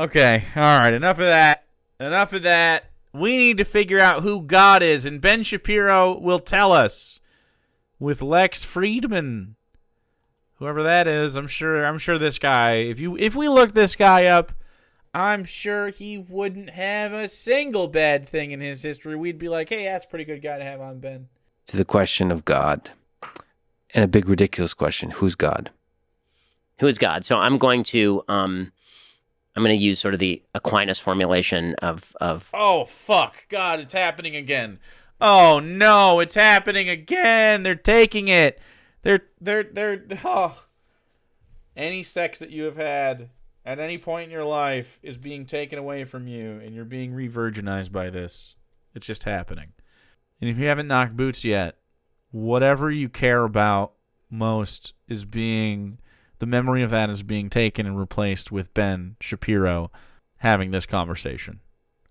Okay, all right, enough of that. Enough of that. We need to figure out who God is, and Ben Shapiro will tell us with Lex Friedman. Whoever that is, I'm sure this guy, if we look this guy up, I'm sure he wouldn't have a single bad thing in his history. We'd be like, hey, that's a pretty good guy to have on, Ben. To the question of God, and a big ridiculous question: who's God? Who is God? So I'm going to use sort of the Aquinas formulation of oh fuck, God, it's happening again. Oh no, it's happening again. They're taking it. They're any sex that you have had at any point in your life is being taken away from you, and you're being re-virginized by this. It's just happening. And if you haven't knocked boots yet, whatever you care about most is being, the memory of that is being taken and replaced with Ben Shapiro having this conversation.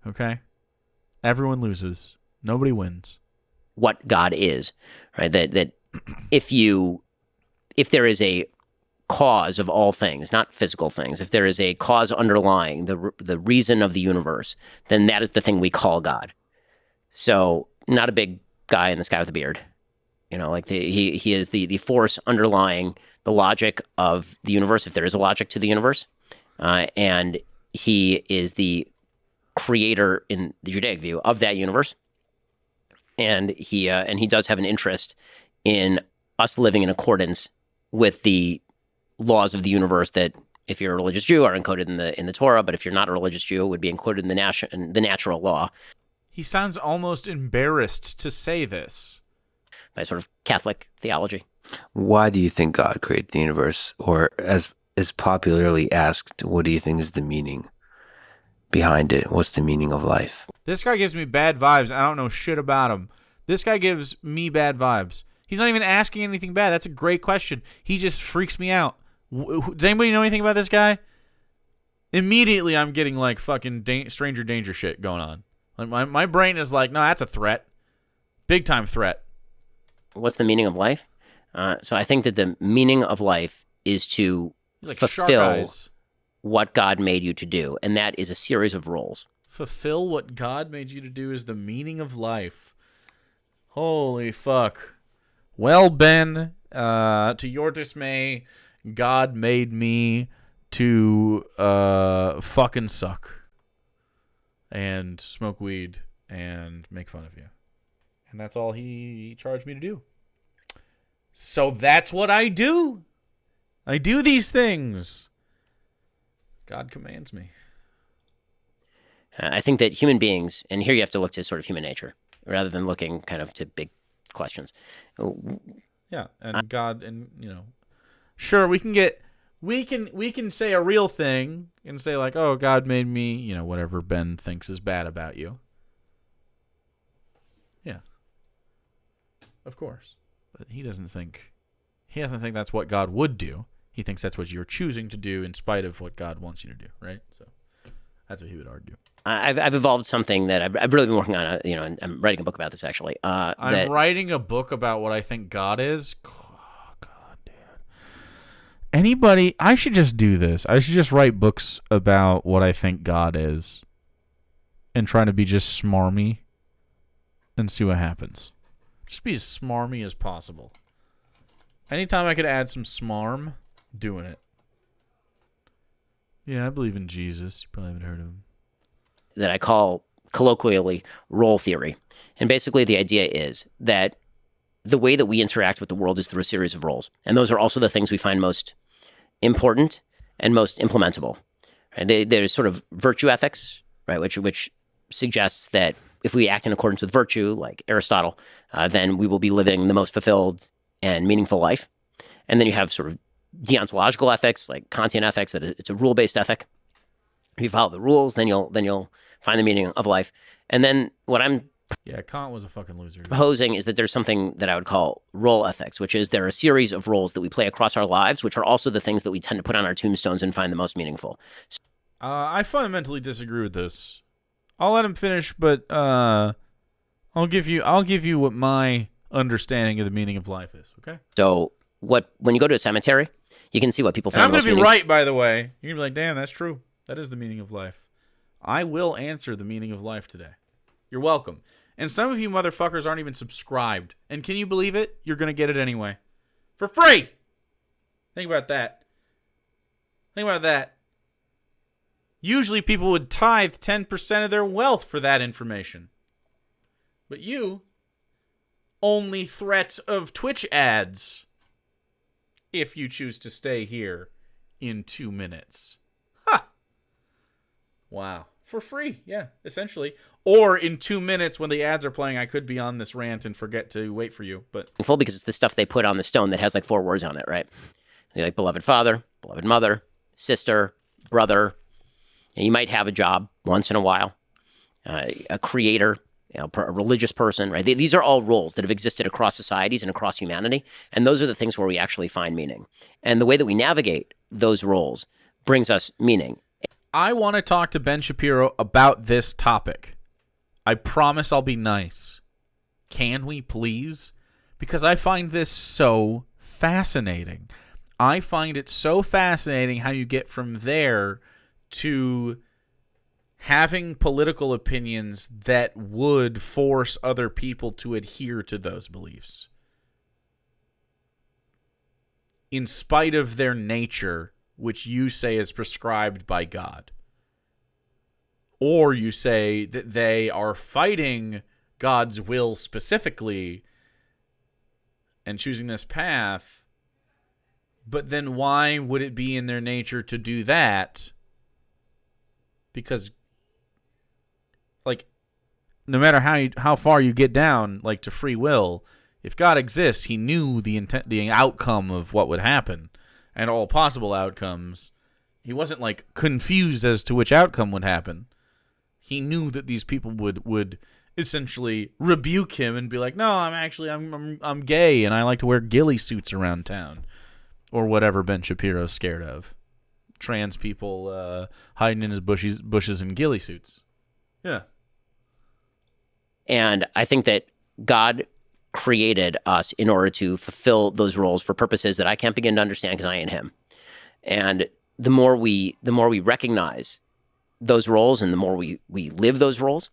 Okay? Everyone loses. Nobody wins. what God is, right? That if there is a cause of all things, not physical things, if there is a cause underlying the reason of the universe, then that is the thing we call God. So not a big guy in the sky with a beard, like he is the force underlying the logic of the universe, if there is a logic to the universe, and he is the creator in the Judaic view of that universe, and he does have an interest in us living in accordance with the laws of the universe that, if you're a religious Jew, are encoded in the Torah, but if you're not a religious Jew, would be encoded in the natural law. He sounds almost embarrassed to say this. By sort of Catholic theology. Why do you think God created the universe? Or as popularly asked, what do you think is the meaning behind it? What's the meaning of life? This guy gives me bad vibes. I don't know shit about him. This guy gives me bad vibes. He's not even asking anything bad. That's a great question. He just freaks me out. Does anybody know anything about this guy? Immediately, I'm getting like fucking stranger danger shit going on. Like my brain is like, no, that's a threat. Big time threat. What's the meaning of life? So I think that the meaning of life is to fulfill what God made you to do, and that is a series of roles. Fulfill what God made you to do is the meaning of life. Holy fuck. Well, Ben, to your dismay, God made me to fucking suck and smoke weed and make fun of you. And that's all he charged me to do. So that's what I do. I do these things. God commands me. I think that human beings, and here you have to look to sort of human nature, rather than looking kind of to big questions. Yeah, and God, and sure, we can say a real thing and say like, oh, God made me, whatever Ben thinks is bad about you. Yeah. Of course. But he doesn't think that's what God would do. He thinks that's what you're choosing to do in spite of what God wants you to do, right? So that's what he would argue. I've evolved something that I've really been working on, and I'm writing a book about this actually. I'm writing a book about what I think God is. Oh, God, dude. I should just do this. I should just write books about what I think God is and try to be just smarmy and see what happens. Just be as smarmy as possible. Anytime I could add some smarm, doing it. Yeah, I believe in Jesus. You probably haven't heard of him. That I call colloquially role theory. And basically the idea is that the way that we interact with the world is through a series of roles. And those are also the things we find most important and most implementable. Right? There's sort of virtue ethics, right, which suggests that if we act in accordance with virtue, like Aristotle, then we will be living the most fulfilled and meaningful life. And then you have sort of deontological ethics, like Kantian ethics, that it's a rule-based ethic. If you follow the rules, then you'll find the meaning of life. And then what I'm Kant was a fucking loser. Proposing is that there's something that I would call role ethics, which is there are a series of roles that we play across our lives, which are also the things that we tend to put on our tombstones and find the most meaningful. I fundamentally disagree with this. I'll let him finish, but I'll give you what my understanding of the meaning of life is. Okay. So when you go to a cemetery, you can see what people find. I'm going to be right, by the way. You're going to be like, damn, that's true. That is the meaning of life. I will answer the meaning of life today. You're welcome. And some of you motherfuckers aren't even subscribed. And can you believe it? You're going to get it anyway. For free! Think about that. Think about that. Usually people would tithe 10% of their wealth for that information. But you, only threats of Twitch ads if you choose to stay here in 2 minutes. Ha! Wow. For free, yeah, essentially. Or in 2 minutes when the ads are playing, I could be on this rant and forget to wait for you. But Full because it's the stuff they put on the stone that has like 4 words on it, right? They're like beloved father, beloved mother, sister, brother. And you might have a job once in a while, a creator, a religious person, right? These are all roles that have existed across societies and across humanity. And those are the things where we actually find meaning. And the way that we navigate those roles brings us meaning. I want to talk to Ben Shapiro about this topic. I promise I'll be nice. Can we please? Because I find this so fascinating. I find it so fascinating how you get from there to having political opinions that would force other people to adhere to those beliefs. In spite of their nature, which you say is prescribed by God. Or you say that they are fighting God's will specifically and choosing this path, but then why would it be in their nature to do that? Because, like, no matter how far you get down, like, to free will, if God exists, he knew the outcome of what would happen and all possible outcomes. He wasn't, like, confused as to which outcome would happen. He knew that these people would essentially rebuke him and be like, "No, I'm gay and I like to wear ghillie suits around town," or whatever Ben Shapiro's scared of. Trans people hiding in his bushes in ghillie suits. Yeah. And I think that God created us in order to fulfill those roles for purposes that I can't begin to understand because I ain't him. And the more we recognize those roles and the more we live those roles,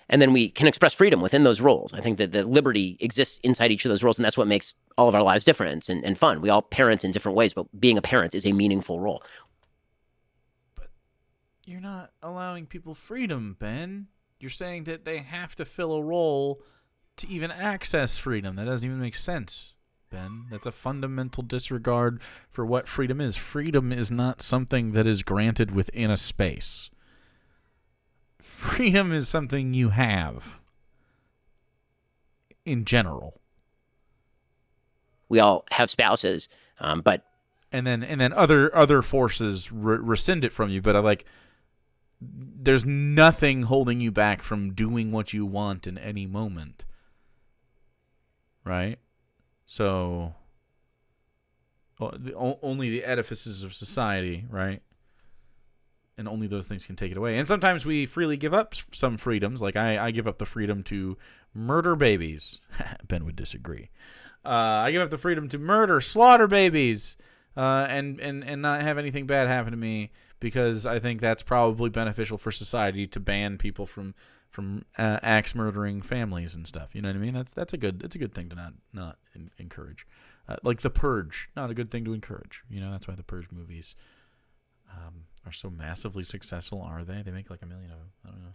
and then we can express freedom within those roles. I think that the liberty exists inside each of those roles, and that's what makes all of our lives different and fun. We all parent in different ways, but being a parent is a meaningful role. You're not allowing people freedom, Ben. You're saying that they have to fill a role to even access freedom. That doesn't even make sense, Ben. That's a fundamental disregard for what freedom is. Freedom is not something that is granted within a space. Freedom is something you have in general. We all have spouses, but and then other forces rescind it from you. But there's nothing holding you back from doing what you want in any moment. Right? So, only the edifices of society, right? And only those things can take it away. And sometimes we freely give up some freedoms. Like I give up the freedom to murder babies. Ben would disagree. I give up the freedom to slaughter babies, and not have anything bad happen to me, because I think that's probably beneficial for society to ban people from axe murdering families and stuff. You know what I mean? That's a good thing to not encourage. Like The Purge, not a good thing to encourage. You know, that's why the Purge movies are so massively successful. Are they? They make like 1 million of them. I don't know.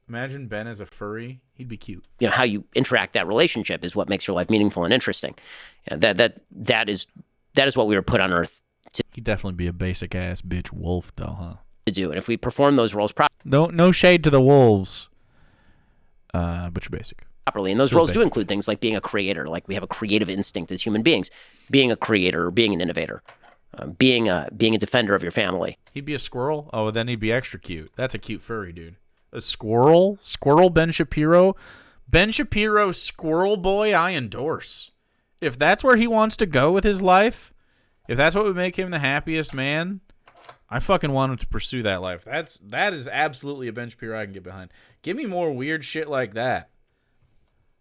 Imagine Ben as a furry. He'd be cute. You know, how you interact, that relationship is what makes your life meaningful and interesting. That is what we were put on Earth to. He'd definitely be a basic ass bitch wolf, though, huh? To do, and if we perform those roles no shade to the wolves, but you're basic. Properly, and those roles do include things like being a creator. Like we have a creative instinct as human beings, being a creator, or being an innovator, being a defender of your family. He'd be a squirrel. Oh, then he'd be extra cute. That's a cute furry dude. A squirrel Ben Shapiro, squirrel boy. I endorse. If that's where he wants to go with his life, if that's what would make him the happiest man, I fucking want him to pursue that life. That is absolutely a Ben Shapiro I can get behind. Give me more weird shit like that.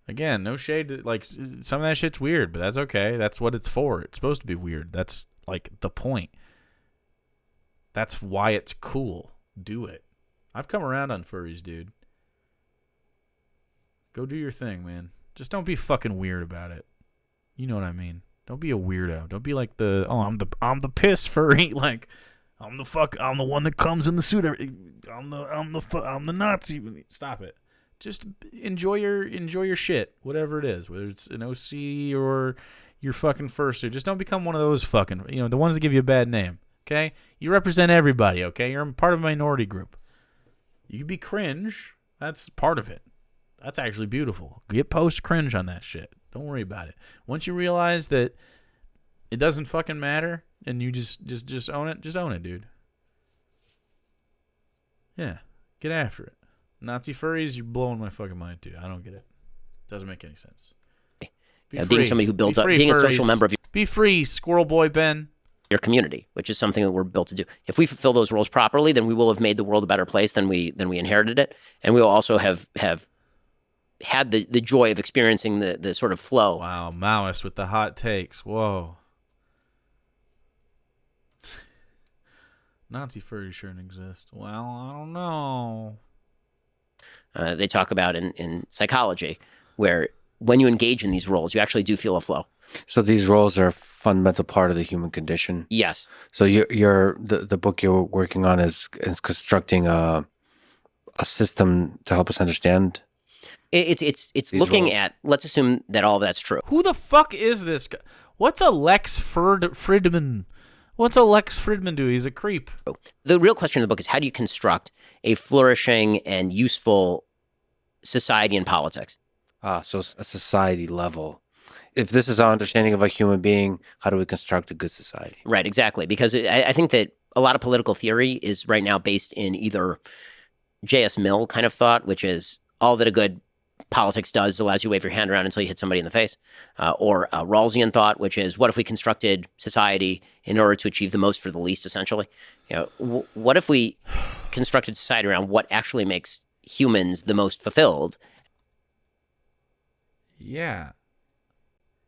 Again, no shade to, like, some of that shit's weird, but that's okay. That's what it's for. It's supposed to be weird. That's like the point. That's why it's cool. Do it. I've come around on furries, dude. Go do your thing, man. Just don't be fucking weird about it. You know what I mean? Don't be a weirdo. Don't be like I'm the piss furry. Like I'm the one that comes in the suit. I'm the Nazi. Stop it. Just enjoy your shit, whatever it is, whether it's an OC or your fucking fursuit. Just don't become one of those fucking, the ones that give you a bad name. Okay, you represent everybody. Okay, you're part of a minority group. You can be cringe. That's part of it. That's actually beautiful. Get post cringe on that shit. Don't worry about it. Once you realize that it doesn't fucking matter, and you just own it, dude. Yeah, get after it. Nazi furries, you're blowing my fucking mind too. I don't get it. Doesn't make any sense. Being somebody who builds up, being a social member of Be free, Squirrel Boy Ben. Your community, which is something that we're built to do. If we fulfill those roles properly, then we will have made the world a better place than we inherited it, and we will also have had the joy of experiencing the sort of flow. Wow, Maoist with the hot takes. Whoa. Nazi furries shouldn't exist. Well, I don't know. They talk about in psychology where when you engage in these roles, you actually do feel a flow. So these roles are a fundamental part of the human condition. Yes. So the book you're working on is constructing a system to help us understand. It's looking roles. at. Let's assume that all of that's true. Who the fuck is this guy? What's a Lex Fridman? What's a Lex Fridman do? He's a creep. The real question in the book is how do you construct a flourishing and useful society and politics? So it's a society level. If this is our understanding of a human being, how do we construct a good society? Right, exactly. Because I think that a lot of political theory is right now based in either J.S. Mill kind of thought, which is all that a good politics does allows you to wave your hand around until you hit somebody in the face, or Rawlsian thought, which is what if we constructed society in order to achieve the most for the least, essentially? What if we constructed society around what actually makes humans the most fulfilled? Yeah.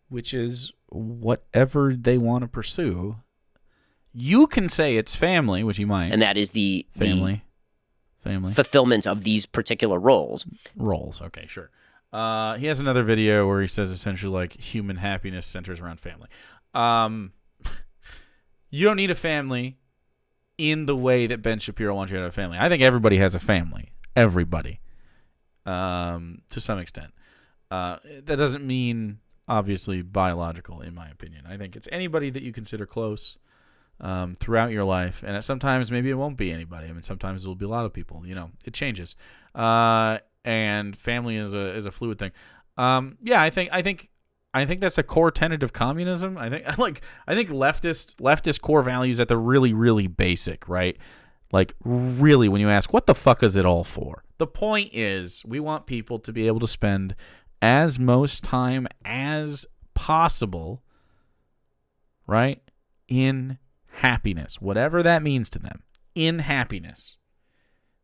Which is whatever they want to pursue. You can say it's family, which you might. And that is the family fulfillment of these particular roles. Okay, sure. He has another video where he says essentially like human happiness centers around family. You don't need a family in the way that Ben Shapiro wants you to have a family. I think everybody has a family. Everybody. To some extent. That doesn't mean obviously biological, in my opinion. I think it's anybody that you consider close throughout your life, and sometimes maybe it won't be anybody. I mean, sometimes it'll be a lot of people. It changes. And family is a fluid thing. Yeah, I think that's a core tenet of communism. I think leftist core values at the really, really basic, right? Like really, when you ask what the fuck is it all for? The point is we want people to be able to spend as most time as possible, right, in happiness, whatever that means to them, in happiness.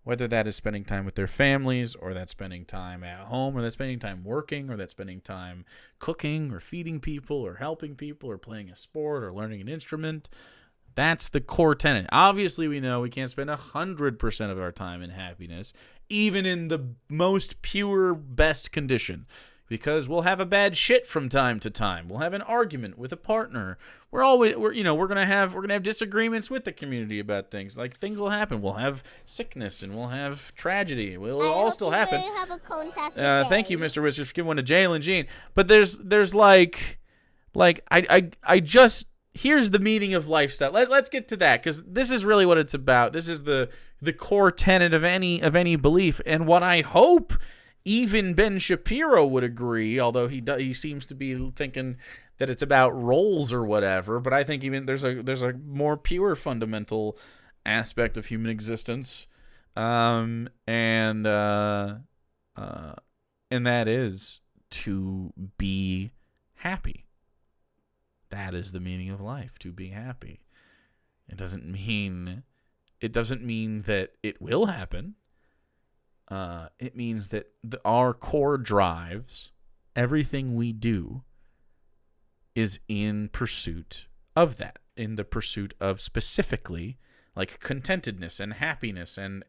Whether that is spending time with their families, or that's spending time at home, or that's spending time working, or that's spending time cooking, or feeding people, or helping people, or playing a sport, or learning an instrument. That's the core tenet. Obviously, we know we can't spend 100% of our time in happiness, even in the most pure, best condition, because we'll have a bad shit from time to time. We'll have an argument with a partner. We're gonna have disagreements with the community about things. Like things will happen. We'll have sickness and we'll have tragedy. It'll all still happen. Thank you, Mr. Whiskers, for giving one to Jalen Jean. But there's like I just. Here's the meaning of lifestyle. Let's get to that, because this is really what it's about. This is the core tenet of any belief, and what I hope even Ben Shapiro would agree. Although he seems to be thinking that it's about roles or whatever. But I think even there's a more pure fundamental aspect of human existence, and that is to be happy. That is the meaning of life, to be happy. It doesn't mean that it will happen. It means that our core drives, everything we do, is in pursuit of that, in the pursuit of specifically like contentedness and happiness and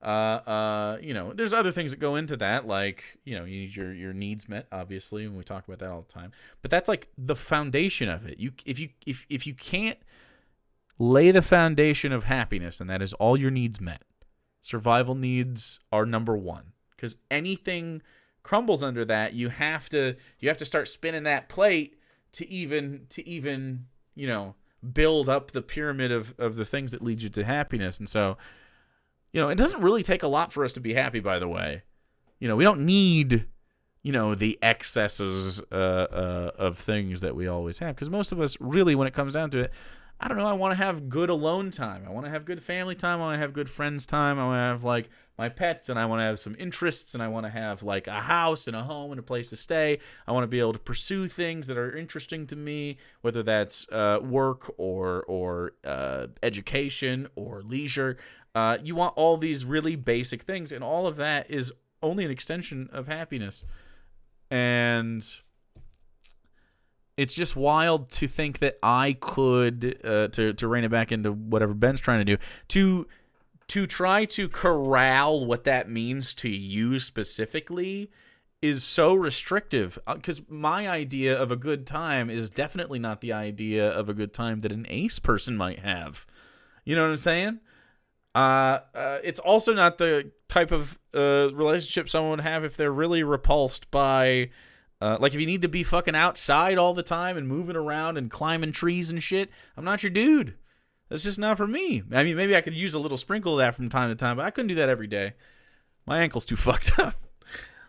there's other things that go into that, like, you need your needs met, obviously, and we talk about that all the time. But that's like the foundation of it. If you can't lay the foundation of happiness, and that is all your needs met, survival needs are number one, because anything crumbles under that. You have to start spinning that plate to even build up the pyramid of the things that lead you to happiness. And so, it doesn't really take a lot for us to be happy, by the way. We don't need, the excesses of things that we always have, because most of us really, when it comes down to it, I don't know, I want to have good alone time. I want to have good family time. I want to have good friends time. I want to have, like, my pets, and I want to have some interests, and I want to have, like, a house and a home and a place to stay. I want to be able to pursue things that are interesting to me, whether that's work or education or leisure. You want all these really basic things, and all of that is only an extension of happiness. And it's just wild to think that I could, to rein it back into whatever Ben's trying to do, to try to corral what that means to you specifically is so restrictive. Because my idea of a good time is definitely not the idea of a good time that an ace person might have. You know what I'm saying? It's also not the type of relationship someone would have if they're really repulsed by, like, if you need to be fucking outside all the time and moving around and climbing trees and shit. I'm not your dude. That's just not for me. I mean, maybe I could use a little sprinkle of that from time to time, but I couldn't do that every day. My ankle's too fucked up.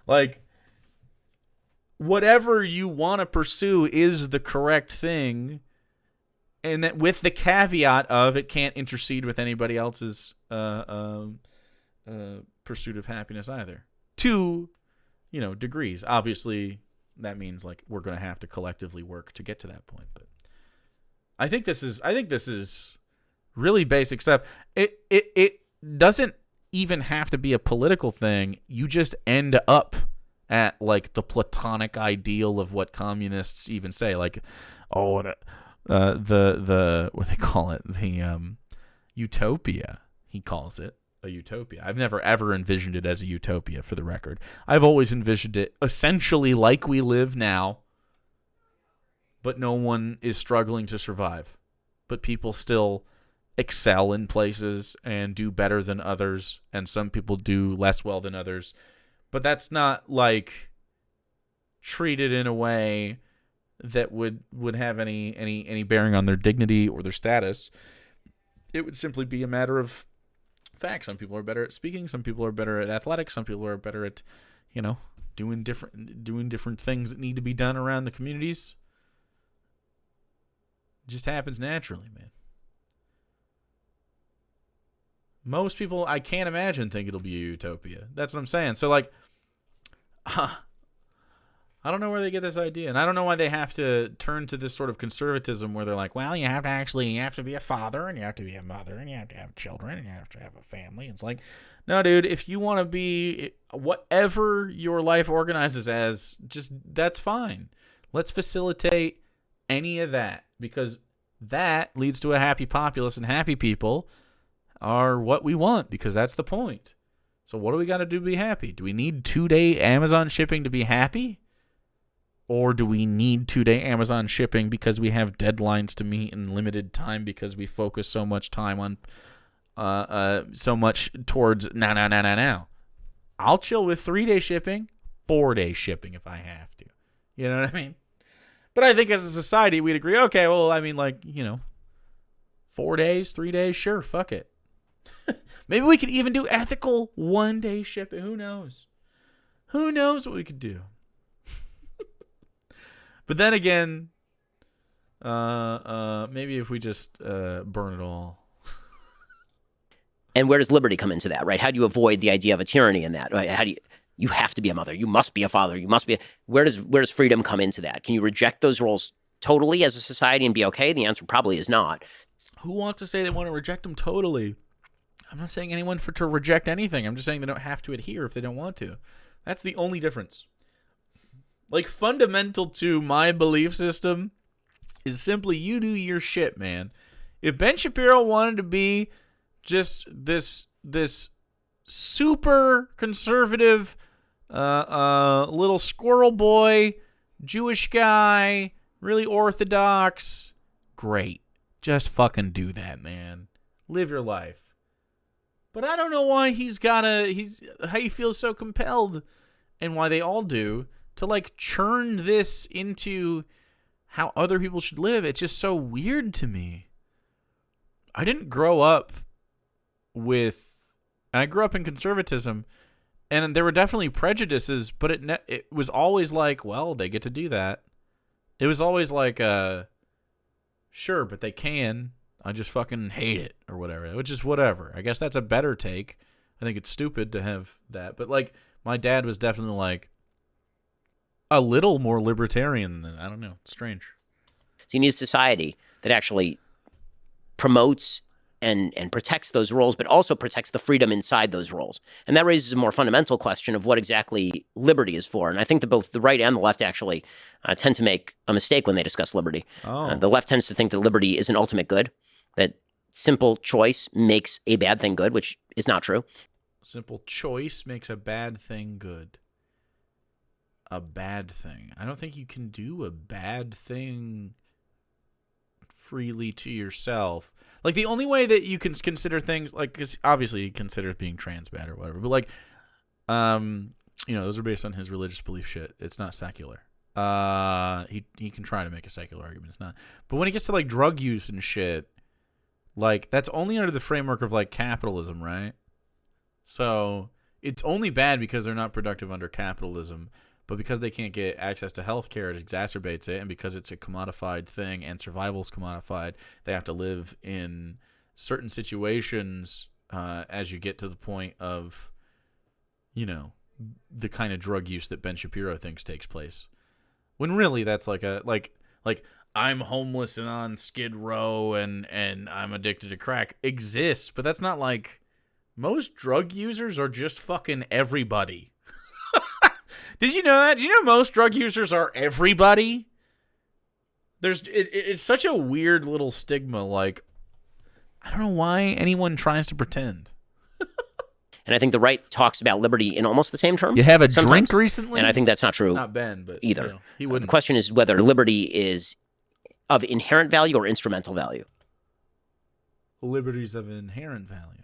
Like, whatever you want to pursue is the correct thing, and that with the caveat of it can't intercede with anybody else's pursuit of happiness either. To, degrees. Obviously, that means, like, we're going to have to collectively work to get to that point. But I think this is really basic stuff. It doesn't even have to be a political thing. You just end up at, like, the platonic ideal of what communists even say, like, the what they call it, the utopia. He calls it a utopia. I've never ever envisioned it as a utopia, for the record. I've always envisioned it essentially like we live now, but no one is struggling to survive. But people still excel in places and do better than others, and some people do less well than others. But that's not, like, treated in a way that would have any bearing on their dignity or their status. It would simply be a matter of fact. Some people are better at speaking, some people are better at athletics, some people are better at, doing different things that need to be done around the communities. It just happens naturally, man. Most people, I can't imagine, think it'll be a utopia. That's what I'm saying. So, like, I don't know where they get this idea, and I don't know why they have to turn to this sort of conservatism where they're like, well, you have to be a father, and you have to be a mother, and you have to have children, and you have to have a family. It's like, no, dude, if you want to be whatever your life organizes as, just, that's fine. Let's facilitate any of that, because that leads to a happy populace, and happy people are what we want, because that's the point. So what do we got to do to be happy? Do we need 2-day Amazon shipping to be happy? Or do we need 2-day Amazon shipping because we have deadlines to meet in limited time, because we focus so much time on so much towards now. I'll chill with 3-day shipping, 4-day shipping if I have to. You know what I mean? But I think as a society, we'd agree, okay, well, I mean, like, 4 days, 3 days, sure, fuck it. Maybe we could even do ethical 1-day shipping. Who knows? Who knows what we could do? But then again, maybe if we just burn it all. And where does liberty come into that, right? How do you avoid the idea of a tyranny in that? Right? How do you have to be a mother, you must be a father, you must be where does freedom come into that? Can you reject those roles totally as a society and be okay? The answer probably is not. Who wants to say they want to reject them totally? I'm not saying anyone to reject anything. I'm just saying they don't have to adhere if they don't want to. That's the only difference. Like, fundamental to my belief system is simply you do your shit, man. If Ben Shapiro wanted to be just this super conservative little squirrel boy, Jewish guy, really orthodox, great. Just fucking do that, man. Live your life. But I don't know why how he feels so compelled, and why they all do, to like churn this into how other people should live. It's just so weird to me. I didn't grow up I grew up in conservatism, and there were definitely prejudices, but it was always like, well, they get to do that. It was always like, sure, but they can. I just fucking hate it or whatever, which is whatever. I guess that's a better take. I think it's stupid to have that. But like, my dad was definitely like a little more libertarian than, I don't know. It's strange. So you need a society that actually promotes and protects those roles, but also protects the freedom inside those roles. And that raises a more fundamental question of what exactly liberty is for. And I think that both the right and the left actually tend to make a mistake when they discuss liberty. The left tends to think that liberty is an ultimate good, that simple choice makes a bad thing good, which is not true. Simple choice makes a bad thing good. A bad thing. I don't think you can do a bad thing freely to yourself. Like, the only way that you can consider things, like, because obviously he considers being trans bad or whatever, but like, those are based on his religious belief shit. It's not secular. He can try to make a secular argument. It's not. But when it gets to like drug use and shit, like, that's only under the framework of like capitalism, right? So it's only bad because they're not productive under capitalism. But because they can't get access to healthcare, it exacerbates it. And because it's a commodified thing and survival's commodified, they have to live in certain situations as you get to the point of, the kind of drug use that Ben Shapiro thinks takes place. When really that's like I'm homeless and on Skid Row and I'm addicted to crack exists. But that's not like, most drug users are just fucking everybody. Did you know that? Did you know most drug users are everybody? It's such a weird little stigma. Like, I don't know why anyone tries to pretend. And I think the right talks about liberty in almost the same terms. You have a sometimes. drink recently? And I think that's not true. Not Ben, but either. He wouldn't. The question is whether liberty is of inherent value or instrumental value. Liberty's of inherent value.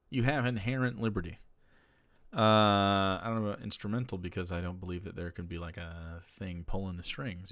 You have inherent liberty. I don't know about instrumental, because I don't believe that there can be like a thing pulling the strings,